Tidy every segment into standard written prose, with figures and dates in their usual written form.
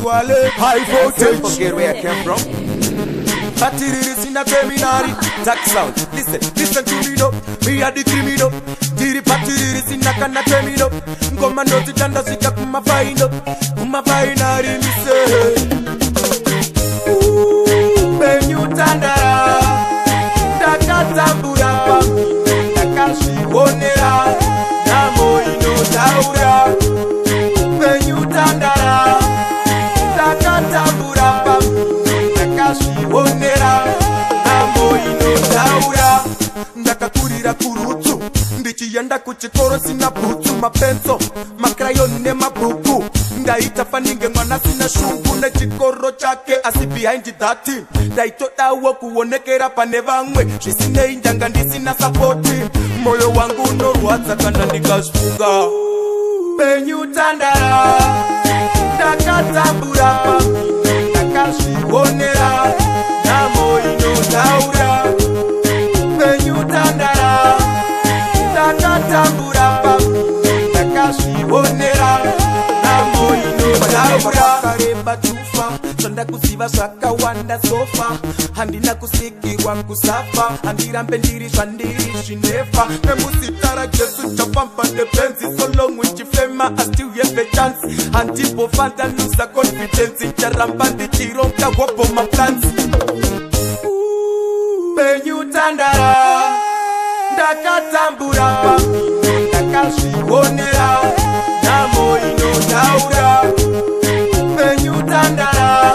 Swale, high voltage. Forget where I came from. Patiris in a criminary. Tax sound. Listen to me, no. Me are the criminal. Diri patiris in a kana criminal. Ngoma no titanda sika kumafaino. Kumafainari mi say. Hupenyu Kutandara. Dakatambura pami. Dakashi onera. Namo ino daura. Hupenyu Kutandara. Dakatambura pami. Dakashi onera. Namo ino daura. Ndakakurira kurutu. Ndichiyenda kuchikoro sina butu. Mapenzo, makrayoni ne mabuku. Ndaita faninge mwana sina shungu. Nechikoro chake asi behind that team. Ndaito dawo kuonekera pane vamwe. Shisine injanga ndisina supporti. Moyo wangu norwadza kana ndikashfunga. Hupenyu Kutandara. Dakatambura pami. Dakashionera. Namo ino daura. Hupenyu Kutandara. Dakatambura pami. Dakashionera. Namo ino daura. Kareba tufa. Sonda kusiva zvakawanda sofa. Handina kusikirwa kusafa. Handirambe ndirishwa ndirishinefa. Nemusitara Jesu chapampa depenzi. So long wichifema I still have a chance. Handipo fanta lose confidence. Charamba ndichironka wapo my plans. Hupenyu Kutandara. Dakatambura pami. Dakashionera. Namo ino daura. Hupenyu Kutandara.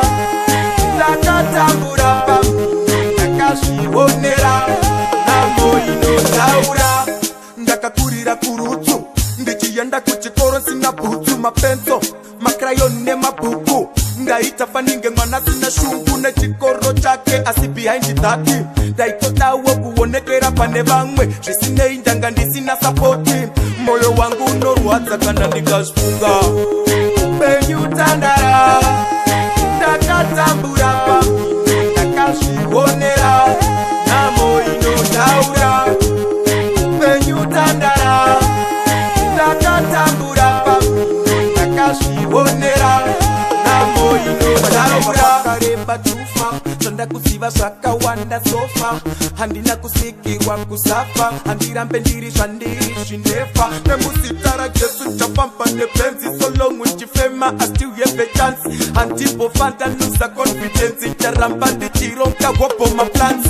Dakatambura pami. Dakashionera. Namo ino daura. Ndakakurira kurutu. Ndichiyenda kuchikoro sina butu. Mapenzo, makrayoni ne mabuku. Ndaita faninge mwana sina shungu. Nechikoro chake asi behind that team. Ndaito dawo kuonekera pane vamwe. Shisine injanga ndisina supporti. Moyo wangu norwadza kana ndikashfunga. Hupenyu Kutandara. Dakatambura pami. Dakashionera. Namo ino daura. Hupenyu Kutandara. Dakatambura pami. Dakashionera. Namo ino daura. Kareba tufa. Sonda kusiva zvakawanda sofa. Handina kusikirwa kusafa. Handirambe ndirishwa ndirishinefa. Nemusitara Jesu chapampa depenzi. So long wichifema I still have a chance. Handipo fanta lose confidence. Charamba ndichironka wapo my plans.